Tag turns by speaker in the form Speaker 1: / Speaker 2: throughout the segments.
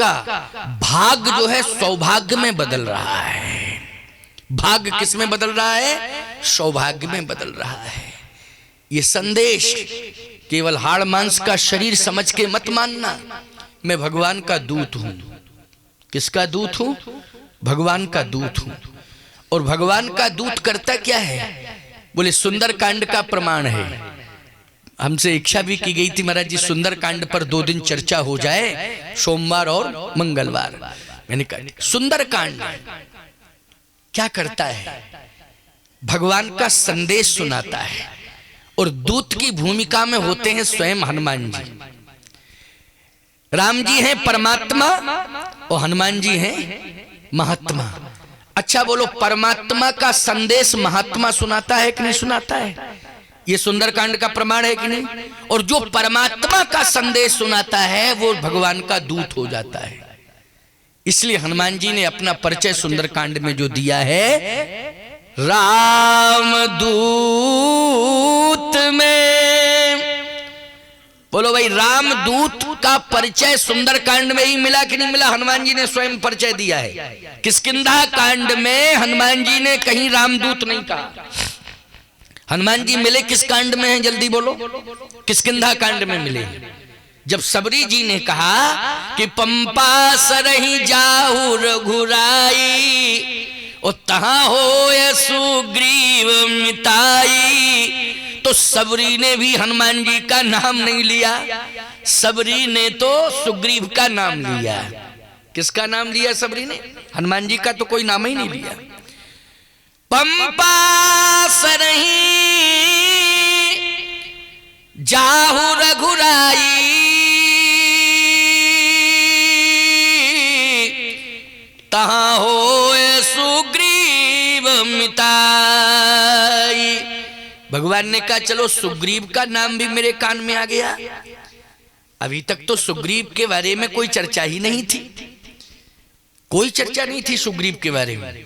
Speaker 1: आपका भाग जो है सौभाग्य में बदल रहा है। भाग्य किस में बदल रहा है? सौभाग्य में बदल रहा है। ये संदेश केवल हाड़ मांस का शरीर समझ के मत मानना। मैं भगवान का दूत हूं। किसका दूत हूं? भगवान का दूत हूं। और भगवान का दूत करता क्या है? बोले सुंदर कांड का प्रमाण है। हमसे इच्छा भी की गई थी महाराज जी सुंदर कांड पर 2 दिन चर्चा हो जाए, सोमवार और मंगलवार। मैंने कहा सुंदर कांड क्या करता है? भगवान का संदेश सुनाता है। और दूत की भूमिका में होते हैं स्वयं हनुमान जी। राम जी हैं परमात्मा और हनुमान जी हैं महात्मा। अच्छा बोलो, परमात्मा का संदेश महात्मा सुनाता है कि नहीं सुनाता है? ये सुंदरकांड का प्रमाण है कि नहीं? और जो परमात्मा का संदेश सुनाता है वो भगवान का दूत हो जाता है। इसलिए हनुमान जी ने अपना परिचय सुंदरकांड में जो दिया है, राम दूत में। बोलो भाई, राम दूत का परिचय सुंदरकांड में ही मिला कि नहीं मिला? हनुमान जी ने स्वयं परिचय दिया है। किष्किंधा कांड में हनुमान जी ने कहीं रामदूत नहीं कहा। हनुमान जी मिले किस कांड में हैं? जल्दी बोलो। किष्किंधा कांड में मिले। जब सबरी जी ने कहा कि पंपा सरहि जाहु रघुराई, और तहां हो सुग्रीव मिताई, तो सबरी ने भी हनुमान जी का नाम नहीं लिया। सबरी ने तो सुग्रीव का नाम लिया। किसका नाम लिया सबरी ने? हनुमान जी का तो कोई नाम ही नहीं लिया। पंपा सरहि जाहु रघुराई, तहां होए सुग्रीव मिताई। भगवान ने कहा चलो सुग्रीव का नाम भी मेरे कान में आ गया। अभी तक तो सुग्रीव के बारे में कोई चर्चा ही नहीं थी। कोई चर्चा नहीं थी सुग्रीव के बारे में।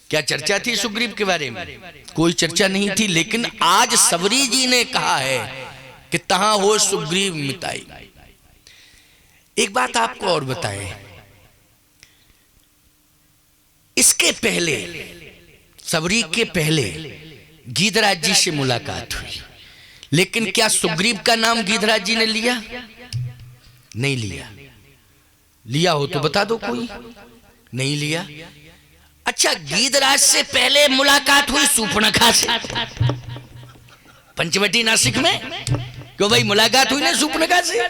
Speaker 1: क्या चर्चा थी सुग्रीव के बारे में? कोई चर्चा नहीं थी। लेकिन आज सबरी जी ने कहा है कि तहां हो सुग्रीव मिताई। एक बात आपको और बताएं, इसके पहले, सबरी के पहले गीधराज जी से मुलाकात हुई। लेकिन क्या सुग्रीव का नाम गीधराज जी ने लिया? नहीं लिया। लिया हो तो बता दो कोई। नहीं लिया। अच्छा, गीधराज से पहले मुलाकात हुई शूर्पणखा से, पंचवटी नासिक में। क्यों भाई, मुलाकात हुई ना शूर्पणखा से।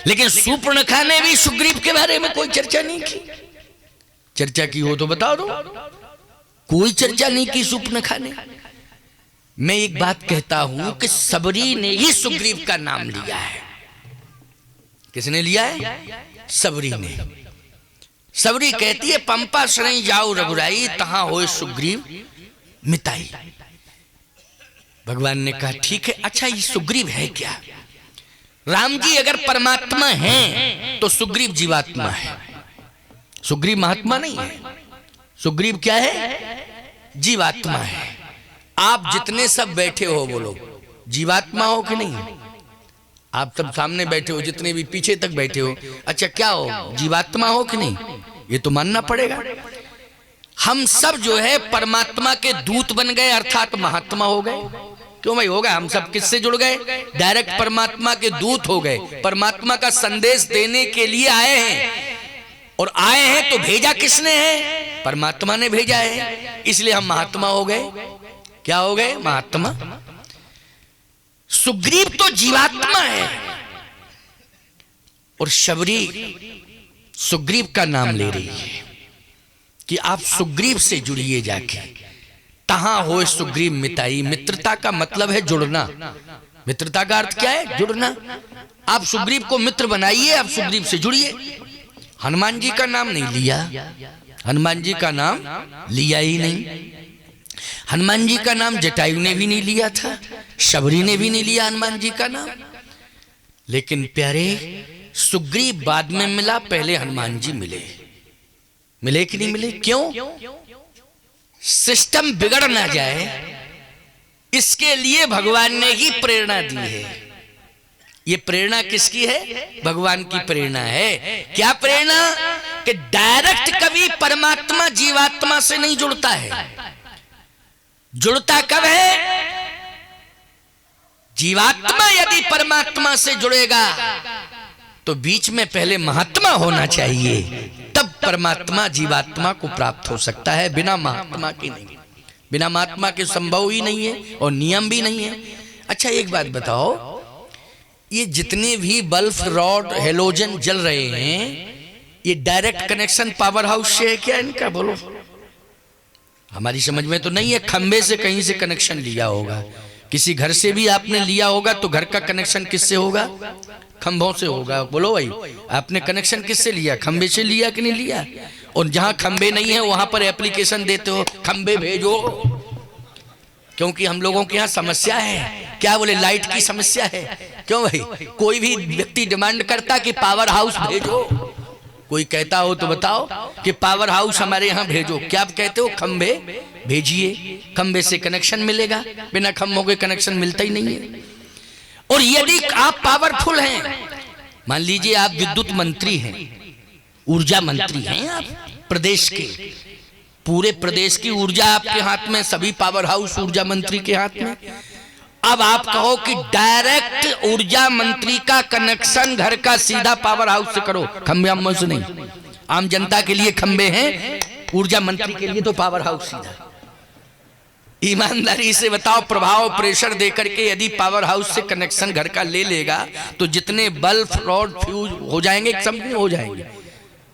Speaker 1: लेकिन शूर्पणखा ने भी सुग्रीव के बारे में कोई चर्चा नहीं की। चर्चा की हो तो बताओ दो। कोई चर्चा नहीं की शूर्पणखा ने। मैं एक बात कहता हूं कि सबरी ने ही सुग्रीव का नाम लिया है। किसने लिया है? सबरी ने। सबरी कहती है पंपा सरहि जाऊ रघुराई, तहां होए सुग्रीव मिताई। भगवान ने कहा ठीक है। अच्छा, ये सुग्रीव है क्या? राम जी अगर परमात्मा हैं तो सुग्रीव जीवात्मा है। सुग्रीव महात्मा नहीं है। सुग्रीव क्या है? जीवात्मा है। आप जितने सब बैठे हो बोलो, जीवात्मा हो कि नहीं? आप सब सामने बैठे हो, जितने भी पीछे तक बैठे हो, अच्छा क्या हो? जीवात्मा हो कि नहीं? ये तो मानना पड़ेगा। हम सब जो है परमात्मा के दूत बन गए, अर्थात महात्मा हो गए। क्यों भाई हो गए? हम सब किससे जुड़ गए? डायरेक्ट परमात्मा के दूत हो गए। परमात्मा का संदेश देने के लिए आए हैं। और आए हैं तो भेजा किसने है? परमात्मा ने भेजा है। इसलिए हम महात्मा हो गए। क्या हो गए? महात्मा। सुग्रीव तो जीवात्मा है। और शबरी सुग्रीव का नाम ले रही है कि आप सुग्रीव से जुड़िए जाके। तहां हो सुग्रीव मिताई। मित्रता का मतलब है जुड़ना। मित्रता का अर्थ क्या है? जुड़ना। आप सुग्रीव को मित्र बनाइए, आप सुग्रीव से जुड़िए। हनुमान जी का नाम नहीं लिया। हनुमान जी का नाम लिया ही नहीं। हनुमान जी का नाम जटायु ने भी नहीं लिया था, शबरी ने भी नहीं लिया हनुमान जी का नाम। लेकिन प्यारे, सुग्रीव बाद में मिला, पहले हनुमान जी मिले। मिले कि नहीं मिले? क्यों? सिस्टम बिगड़ ना जाए इसके लिए भगवान ने ही प्रेरणा दी है। ये प्रेरणा किसकी है? भगवान की प्रेरणा है। क्या प्रेरणा? कि डायरेक्ट कभी परमात्मा जीवात्मा से नहीं जुड़ता है। जुड़ता कब है? जीवात्मा यदि परमात्मा से जुड़ेगा तो बीच में पहले महात्मा होना चाहिए, तब परमात्मा जीवात्मा को प्राप्त हो सकता है। बिना महात्मा के नहीं, बिना महात्मा के संभव ही नहीं है और नियम भी नहीं है। अच्छा एक बात बताओ, ये जितने भी बल्ब, रॉड, हेलोजन जल रहे हैं, ये डायरेक्ट कनेक्शन पावर हाउस से है क्या इनका? बोलो। हमारी समझ में तो नहीं है। खंबे से कहीं से कनेक्शन लिया होगा, किसी घर से भी आपने लिया होगा, तो घर का कनेक्शन किससे होगा? खंभों से होगा। बोलो भाई, आपने कनेक्शन किससे लिया? खंबे से लिया कि नहीं लिया? और जहां खंबे नहीं है वहां पर एप्लीकेशन देते हो, खंबे भेजो, क्योंकि हम लोगों के यहाँ समस्या है। क्या बोले? लाइट की समस्या है। क्यों भाई? कोई भी व्यक्ति डिमांड करता कि पावर हाउस भेजो। कोई कहता हो तो बताओ कि पावर हाउस हमारे यहाँ भेजो। क्या आप कहते हो? खंबे भेजिए, खंबे से कनेक्शन मिलेगा। बिना खंभों के कनेक्शन मिलता ही नहीं है। और यदि आप पावरफुल हैं, मान लीजिए आप विद्युत मंत्री हैं, ऊर्जा मंत्री हैं आप प्रदेश के, पूरे प्रदेश की ऊर्जा आपके हाथ में, सभी पावर हाउस ऊर्जा मंत्री के हाथ में। अब आप कहो कि डायरेक्ट ऊर्जा मंत्री का कनेक्शन घर का सीधा पावर हाउस से करो, खंबे से नहीं। आम जनता के लिए खंबे हैं, ऊर्जा मंत्री के लिए तो पावर हाउस सीधा। ईमानदारी से बताओ, प्रभाव प्रेशर देकर के यदि पावर हाउस से कनेक्शन घर का ले लेगा तो जितने बल्ब, रॉड फ्यूज हो जाएंगे, सब हो जाएंगे,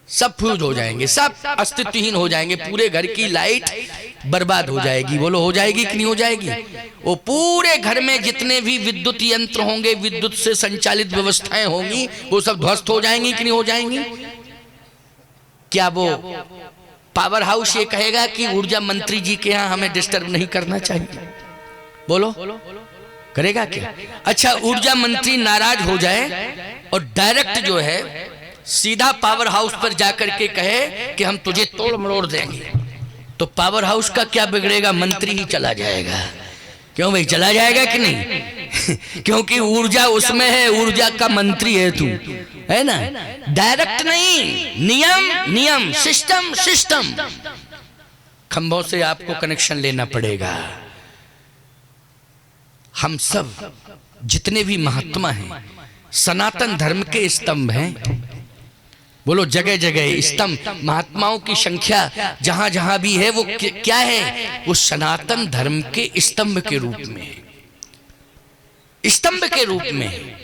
Speaker 1: सब फ्यूज हो जाएंगे, सब अस्तित्वहीन हो जाएंगे। पूरे घर की लाइट बर्बाद हो जाएगी। बोलो हो जाएगी कि नहीं हो जाएगी? वो पूरे घर में जितने भी विद्युत यंत्र होंगे, विद्युत से संचालित व्यवस्थाएं होंगी, वो सब ध्वस्त हो जाएंगी कि नहीं हो जाएंगी? क्या वो पावर हाउस ये कहेगा कि ऊर्जा मंत्री जी के यहाँ हमें डिस्टर्ब नहीं करना चाहिए? बोलो करेगा क्या? अच्छा, ऊर्जा मंत्री नाराज हो जाए और डायरेक्ट जो है सीधा पावर हाउस पर जाकर के कहे कि हम तुझे तोड़ मरोड़ देंगे, तो पावर हाउस का क्या बिगड़ेगा? मंत्री ही चला जाएगा। क्यों भाई? चला जाएगा कि नहीं? क्योंकि ऊर्जा उसमें है, ऊर्जा का मंत्री है तू, है ना? डायरेक्ट नहीं, नियम नियम, सिस्टम सिस्टम। खंभों से आपको कनेक्शन लेना पड़ेगा। हम सब जितने भी महात्मा हैं, सनातन धर्म के स्तंभ हैं। बोलो जगह जगह स्तंभ, महात्माओं की संख्या जहां जहां भी है वो क्या है? वो सनातन धर्म के स्तंभ के रूप में, स्तंभ के रूप में।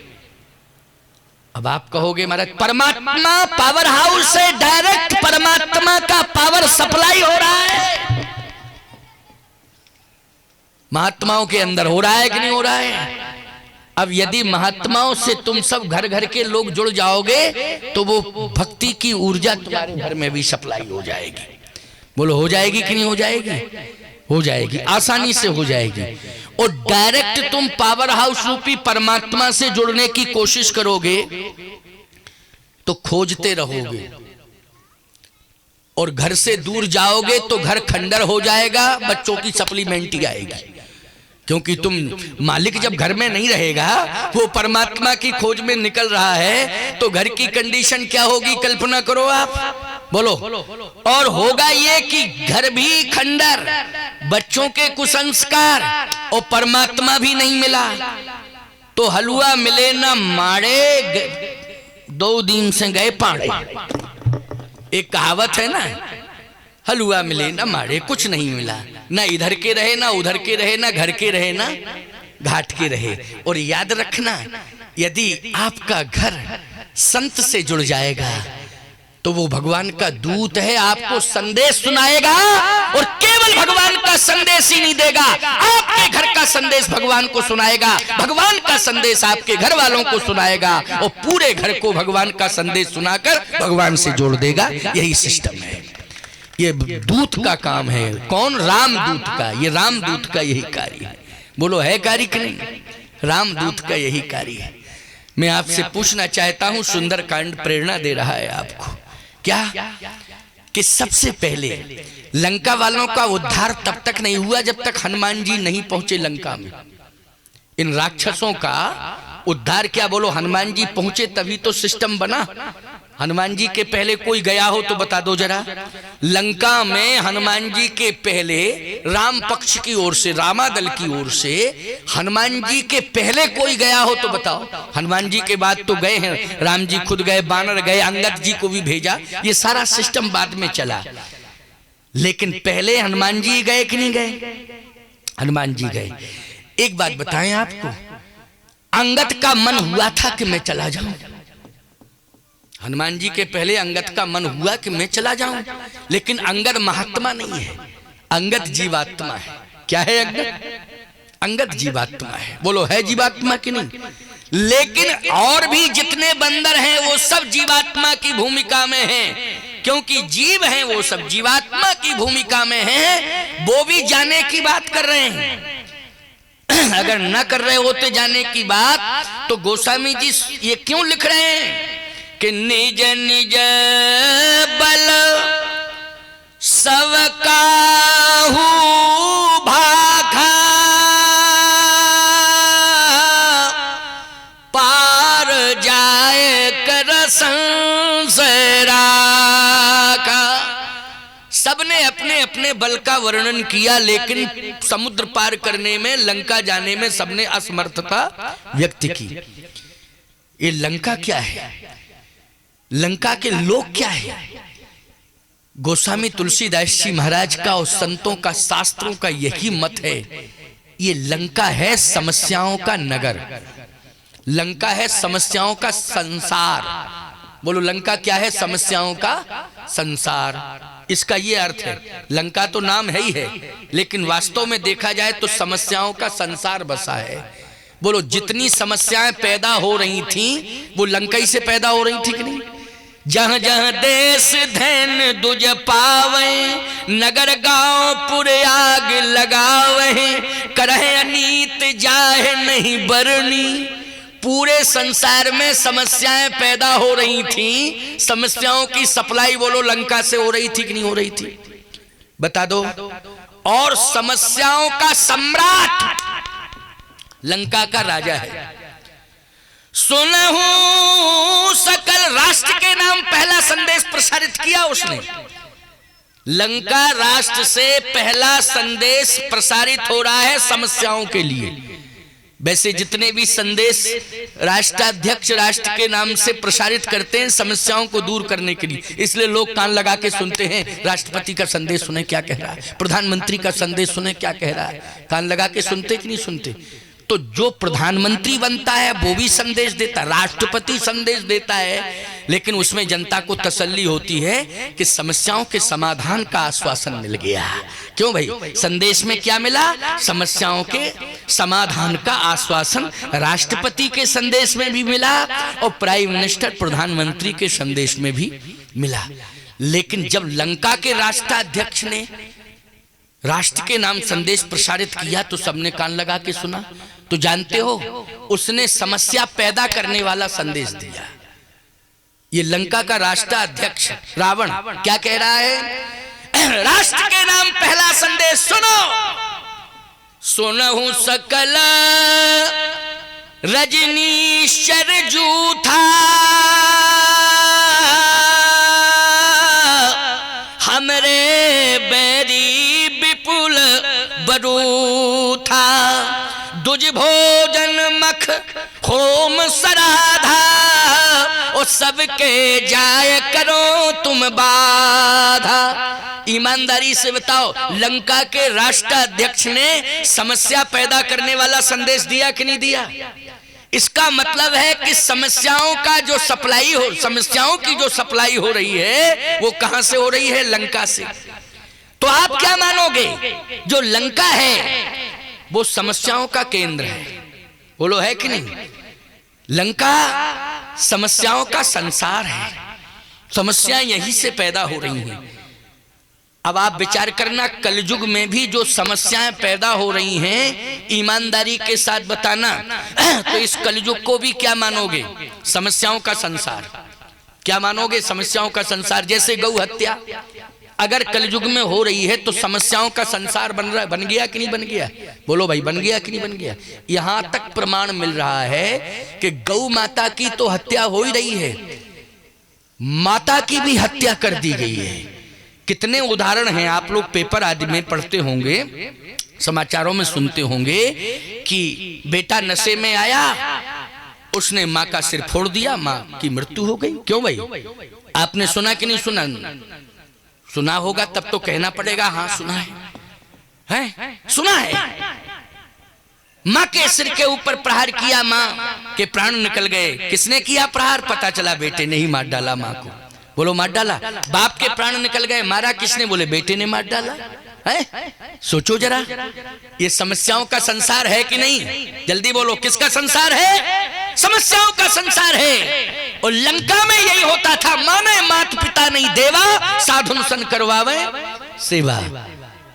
Speaker 1: अब आप कहोगे महाराज परमात्मा पावर हाउस से डायरेक्ट परमात्मा का पावर सप्लाई हो रहा है, महात्माओं के अंदर हो रहा है कि नहीं हो रहा है? अब यदि महात्माओं से तुम सब घर घर के लोग जुड़ जाओगे तो वो भक्ति की ऊर्जा तुम्हारे घर में भी सप्लाई हो जाएगी। बोलो हो जाएगी कि नहीं हो जाएगी? हो जाएगी, आसानी से हो जाएगी। और डायरेक्ट तुम पावर हाउस रूपी परमात्मा से जुड़ने की कोशिश करोगे तो खोजते रहोगे, और घर से दूर जाओगे तो घर खंडर हो जाएगा, बच्चों की सप्लीमेंट्री आएगी। क्योंकि तुम मालिक जब घर में नहीं रहेगा, वो परमात्मा की खोज में निकल रहा है, तो घर की कंडीशन क्या होगी? कल्पना करो आप, बोलो। और होगा ये कि घर भी खंडर, बच्चों के कुसंस्कार, और परमात्मा भी नहीं मिला तो हलवा मिले ना माड़े, 2 दिन से गए पाड़े। एक कहावत है ना, हलवा मिले ना माड़े, कुछ नहीं मिला, ना इधर के रहे ना उधर के रहे, ना घर के रहे ना घाट के रहे। और याद रखना, यदि आपका घर संत से जुड़ जाएगा तो वो भगवान का दूत है, आपको संदेश सुनाएगा, और केवल भगवान का संदेश ही नहीं देगा, आपके घर का संदेश भगवान को सुनाएगा, भगवान का संदेश आपके घर वालों को सुनाएगा, और पूरे घर को भगवान का संदेश सुनाकर भगवान से जोड़ देगा। यही सिस्टम है, ये दूत का काम है। कौन? रामदूत का। ये रामदूत का यही कार्य है। बोलो है कार्य कि नहीं? रामदूत का यही कार्य है। मैं आपसे पूछना चाहता हूं, सुंदरकांड प्रेरणा दे रहा है आपको क्या? कि सबसे पहले लंका वालों का उद्धार तब तक नहीं हुआ जब तक हनुमान जी नहीं पहुंचे लंका में। इन राक्षसों का उद्धार क्या बोलो, हनुमान जी पहुंचे तभी तो सिस्टम बना। हनुमान जी के पहले कोई गया हो तो बता दो जरा। लंका में हनुमान जी के पहले राम पक्ष की ओर से, रामादल की ओर से हनुमान जी के पहले कोई गया हो तो बताओ। हनुमान जी के बाद तो गए हैं, राम जी खुद गए, बानर गए, अंगद जी को भी भेजा, ये सारा सिस्टम बाद में चला। लेकिन पहले हनुमान जी गए कि नहीं गए? हनुमान जी गए। एक बात बताएं आपको, अंगद का मन हुआ था कि मैं चला जाऊं। हनुमान जी के पहले अंगद का मन हुआ कि मैं चला जाऊं, लेकिन अंगद महात्मा नहीं है, अंगद जीवात्मा है। क्या है अंगद? अंगद जीवात्मा है। बोलो है जीवात्मा कि नहीं? लेकिन और भी जितने बंदर हैं वो सब जीवात्मा की भूमिका में हैं, क्योंकि जीव हैं वो सब जीवात्मा की भूमिका में हैं। वो भी जाने की बात कर रहे हैं। अगर न कर रहे होते जाने की बात तो गोस्वामी जी ये क्यों लिख रहे हैं कि निज निज बल सब काहू भाखा पार जाए कर संसरा का। सबने अपने अपने बल का वर्णन किया, लेकिन समुद्र पार करने में, लंका जाने में सबने असमर्थता व्यक्त की। ये लंका क्या है? लंका के लोग क्या है? गोस्वामी तुलसीदास जी महाराज का और संतों का, शास्त्रों का यही मत है, ये लंका है समस्याओं का नगर, लंका है समस्याओं का संसार। बोलो लंका क्या है? समस्याओं का संसार। इसका ये अर्थ है, लंका तो नाम है ही है, लेकिन वास्तव में देखा जाए तो समस्याओं का संसार बसा है। बोलो जितनी समस्याएं पैदा हो रही थी वो लंकाई से पैदा हो रही थी कि नहीं? जहां जहां देश धैन दुज पावे, नगर गांव पुरे आग लगावे, करहे अनीत जाहे नहीं बरनी। पूरे संसार में समस्याएं पैदा हो रही थी, समस्याओं की सप्लाई बोलो लंका से हो रही थी कि नहीं हो रही थी? बता दो। और समस्याओं का सम्राट लंका का राजा है। सुनहु सकल राष्ट्र के नाम पहला संदेश प्रसारित किया उसने। लंका राष्ट्र से पहला संदेश प्रसारित हो रहा है समस्याओं के लिए। वैसे जितने भी संदेश राष्ट्राध्यक्ष राष्ट्र के नाम से प्रसारित करते हैं समस्याओं को दूर करने के लिए, इसलिए लोग कान लगा के सुनते हैं। राष्ट्रपति का संदेश सुने क्या कह रहा है, प्रधानमंत्री का संदेश सुने क्या कह रहा है, कान लगा के सुनते कि नहीं सुनते? तो जो प्रधानमंत्री बनता है वो भी संदेश देता है, राष्ट्रपति संदेश देता है, लेकिन उसमें जनता को तसल्ली होती है कि समस्याओं के समाधान का आश्वासन मिल गया। क्यों भाई? संदेश में क्या मिला? समस्याओं के समाधान का आश्वासन राष्ट्रपति के संदेश में भी मिला और प्राइम मिनिस्टर प्रधानमंत्री के संदेश में भी मिला। लेकिन जब लंका के राष्ट्राध्यक्ष ने राष्ट्र के नाम संदेश प्रसारित किया तो सबने कान लगा के सुना। तो जानते हो उसने समस्या पैदा करने वाला संदेश दिया। ये लंका का राष्ट्राध्यक्ष रावण क्या कह रहा है? राष्ट्र के नाम पहला संदेश सुनो। सुनहु सकल रजनीश्वर जूथा, हमरे बैरी विपुल बरूथा, दुज भोजन मख होम सराधा, और सबके जाय करो तुम बाधा। ईमानदारी से बताओ लंका के राष्ट्राध्यक्ष ने समस्या पैदा करने वाला संदेश दिया कि नहीं दिया? इसका मतलब है कि समस्याओं का जो सप्लाई हो, समस्याओं की जो सप्लाई हो रही है वो कहां से हो रही है? लंका से। तो आप क्या मानोगे? जो लंका है वो समस्याओं का केंद्र है। बोलो है कि नहीं? लंका समस्याओं का संसार है, समस्याएं यहीं से पैदा हो रही हैं। अब आप विचार करना, कलयुग में भी जो समस्याएं पैदा हो रही हैं, ईमानदारी के साथ बताना, तो इस कलयुग को भी क्या मानोगे? समस्याओं का संसार। क्या मानोगे? समस्याओं का संसार। जैसे गौ हत्या, अगर कलयुग में हो रही है तो समस्याओं का संसार बन गया कि नहीं बन गया? बोलो भाई, बन गया कि नहीं बन गया? यहां तक प्रमाण मिल रहा है कि गौ माता की तो हत्या हो ही रही है, माता की भी हत्या कर दी गई है। कितने उदाहरण हैं, आप लोग पेपर आदि में पढ़ते होंगे, समाचारों में सुनते होंगे कि बेटा नशे में आया, उसने माँ का सिर फोड़ दिया, माँ की मृत्यु हो गई। क्यों भाई? आपने सुना कि नहीं सुना? सुना होगा तब तो कहना पड़ेगा हाँ सुना है? सुना है। माँ के सिर के ऊपर प्रहार किया, माँ के प्राण निकल गए। किसने किया प्रहार? पता चला बेटे ने ही मार डाला माँ को। बोलो मार डाला। बाप के प्राण निकल गए, मारा किसने? बोले बेटे ने मार डाला है। सोचो जरा, ये समस्याओं का संसार है कि नहीं? जल्दी बोलो, किसका संसार है? समस्याओं का संसार है। और लंका में यही होता था, माने मात पिता नहीं देवा, साधुन सन करवावे सेवा।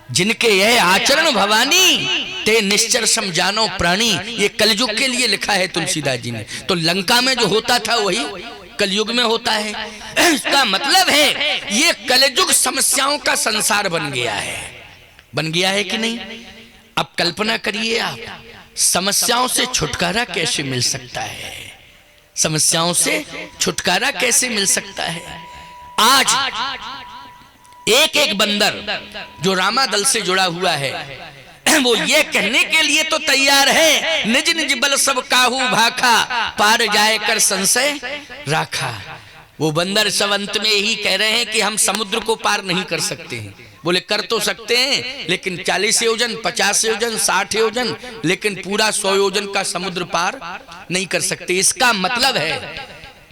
Speaker 1: जिनके यह आचरण भवानी ते निश्चर समझानो प्राणी, ये कलयुग के लिए लिखा है तुलसीदास जी ने। तो लंका में जो होता था वही कलयुग में होता है। इसका मतलब है ये कलयुग समस्याओं का संसार बन गया है। बन गया है कि नहीं? अब कल्पना करिए आप, समस्याओं से छुटकारा कैसे मिल सकता है? समस्याओं से छुटकारा कैसे मिल सकता है? आज एक एक बंदर जो रामादल से जुड़ा हुआ है वो ये कहने के लिए तो तैयार है, निज निज बल सब काहू भाखा, पार जाए कर संशय राखा। वो बंदर सब अंत में यही कह रहे हैं कि हम समुद्र को पार नहीं कर सकते हैं। बोले कर तो सकते हैं, लेकिन 40 योजन, 50 योजन, 60 योजन, लेकिन पूरा 100 योजन का समुद्र पार नहीं कर सकते। इसका मतलब है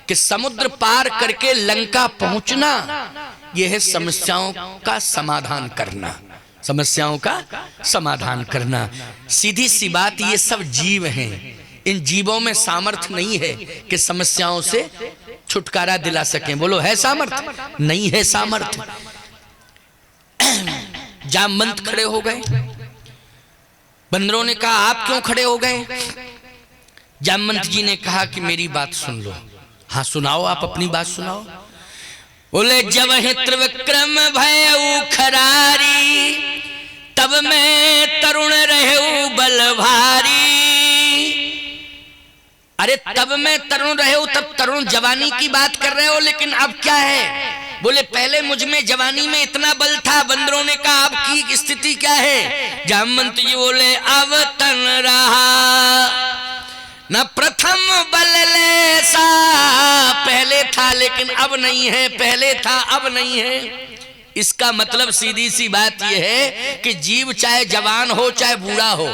Speaker 1: कि समुद्र पार करके लंका पहुंचना यह है समस्याओं का समाधान करना। समस्याओं का समाधान करना, सीधी सी बात। ये सब जीव हैं, इन जीवों में सामर्थ्य नहीं है कि समस्याओं से छुटकारा दिला सकें। बोलो है सामर्थ्य? नहीं है सामर्थ्य। जामवंत खड़े हो गए, बंदरों ने कहा आप क्यों खड़े हो गए? जामवंत जी ने कहा कि मेरी बात सुन लो। हाँ सुनाओ, आप अपनी बात सुनाओ। बोले जब है त्रिविक्रम भयऊ खरारी, तब मैं तरुण रहूं बल भारी। अरे तब मैं तरुण रहूं, तब तरुण जवानी की बात कर रहे हो, लेकिन अब क्या है? बोले पहले मुझ में जवानी में इतना बल था। बंदरों ने कहा अब की स्थिति क्या है? जामवंत जी बोले अब तन रहा न प्रथम बल लेसा, पहले था लेकिन अब नहीं है, पहले था अब नहीं है। इसका मतलब सीधी सी बात यह है कि जीव चाहे जवान हो चाहे बूढ़ा हो,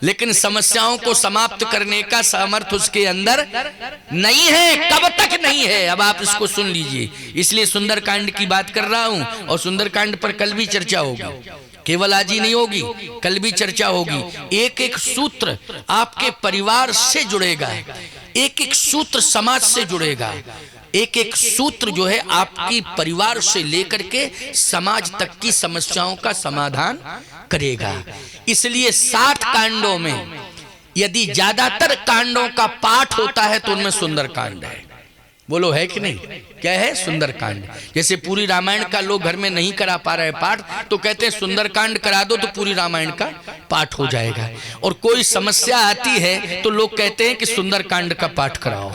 Speaker 1: लेकिन समस्याओं को समाप्त करने का सामर्थ्य उसके अंदर नहीं है। कब तक नहीं है? अब आप इसको सुन लीजिए। इसलिए सुंदरकांड की बात कर रहा हूं, और सुंदरकांड पर कल भी चर्चा होगी, केवल आज ही नहीं होगी, कल भी चर्चा होगी। एक एक सूत्र आपके परिवार से जुड़ेगा, एक एक सूत्र समाज से जुड़ेगा, एक एक सूत्र जो है आपकी परिवार से लेकर के समाज तक की समस्याओं का समाधान करेगा। इसलिए 60 कांडों में यदि ज्यादातर कांडों का पाठ होता है तो उनमें सुंदरकांड है। बोलो है कि नहीं? क्या है? सुंदरकांड। जैसे पूरी रामायण का लोग घर में नहीं करा पा रहे पाठ, तो कहते हैं सुंदरकांड करा दो तो पूरी रामायण का पाठ हो जाएगा। और कोई समस्या आती है तो लोग कहते हैं कि सुंदरकांड का पाठ कराओ,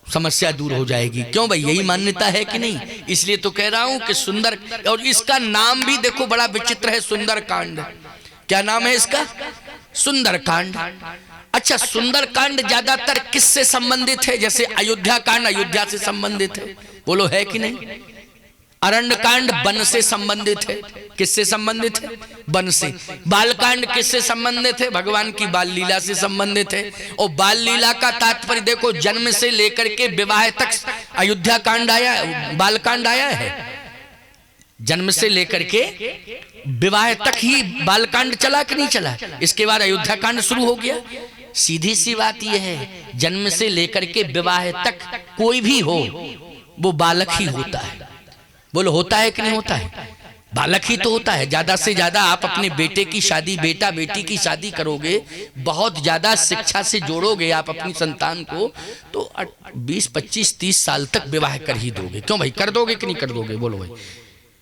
Speaker 1: समस्या दूर हो जाएगी। क्यों भाई? यही मान्यता है कि नहीं? इसलिए तो कह रहा हूं कि सुंदर, और इसका नाम भी देखो बड़ा विचित्र है, सुंदरकांड। क्या नाम है इसका? सुंदरकांड। अच्छा, सुंदरकांड ज्यादातर किससे संबंधित है? जैसे अयोध्या कांड अयोध्या से संबंधित है, बोलो है कि नहीं? अरण्यकांड वन से संबंधित है। किससे संबंधित है? वन से। बालकांड किससे संबंधित है? भगवान की बाल लीला से संबंधित है। और बाल लीला का तात्पर्य देखो, जन्म से लेकर के विवाह तक अयोध्या कांड आया, बालकांड आया है। जन्म से लेकर के विवाह तक ही बालकांड चला कि नहीं चला? इसके बाद अयोध्या कांड शुरू हो गया। सीधी सी बात यह है, जन्म से लेकर के विवाह तक कोई भी हो वो बालक ही होता है। बोलो होता है कि नहीं होता है? बालक ही तो होता है। ज्यादा से ज्यादा आप अपने बेटे की शादी, बेटा बेटी की शादी करोगे, बहुत ज्यादा शिक्षा से जोड़ोगे आप अपनी संतान को, तो 20, 25, 30 साल तक विवाह कर ही दोगे। क्यों भाई? कर दोगे कि नहीं कर दोगे? बोलो भाई।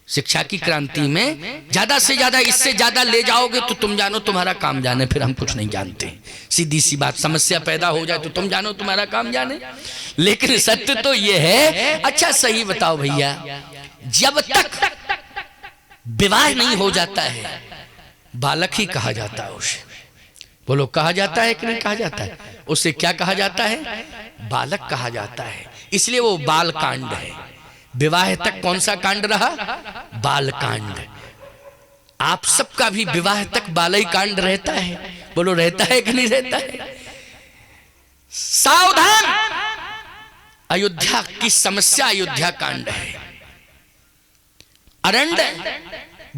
Speaker 1: शिक्षा की क्रांति में ज्यादा से ज्यादा, इससे ज्यादा ले जाओगे तो तुम जानो तुम्हारा काम जाने, फिर हम कुछ नहीं जानते। सीधी सी बात, समस्या पैदा हो जाए तो तुम जानो तुम्हारा काम जाने। लेकिन सत्य तो यह है। अच्छा सही बताओ भैया, जब तक विवाह नहीं हो जाता है बालक ही कहा जाता है उसे। बोलो कहा जाता है कि नहीं कहा जाता है? उसे क्या कहा जाता है? बालक कहा जाता है। इसलिए वो बाल कांड है। विवाह तक कौन सा कांड रहा? बाल कांड। आप सबका भी विवाह तक बाल ही कांड रहता है। बोलो रहता है कि नहीं रहता है? सावधान, अयोध्या की समस्या अयोध्या कांड है। अरण्य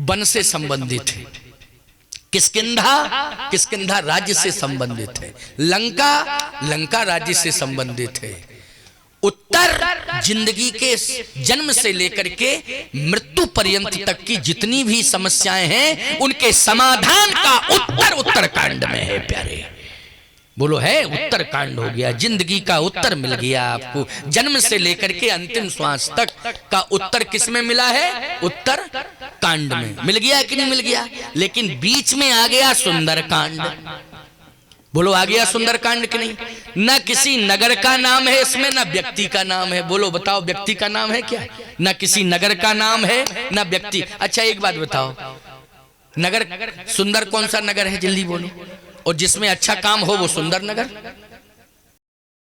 Speaker 1: वन से संबंधित है, किष्किंधा राज्य से संबंधित है, लंका राज्य से संबंधित है। उत्तर जिंदगी के जन्म से लेकर के मृत्यु पर्यंत तक की जितनी भी समस्याएं हैं उनके समाधान का उत्तर उत्तरकांड में है प्यारे। बोलो है, उत्तर कांड हो गया, जिंदगी का उत्तर मिल गया आपको। जन्म से लेकर के अंतिम श्वास तक का उत्तर किस में मिला है? उत्तर कांड में मिल गया कि नहीं मिल गया? लेकिन बीच में आ गया सुंदर कांड। बोलो आ गया सुंदर कांड कि नहीं? न किसी नगर का नाम है इसमें, न व्यक्ति का नाम है। बोलो बताओ, व्यक्ति का नाम है क्या? न किसी नगर का नाम है न व्यक्ति। अच्छा एक बात बताओ, नगर सुंदर कौन सा नगर है? जल्दी बोलो। और जिसमें अच्छा काम हो वो सुंदर नगर।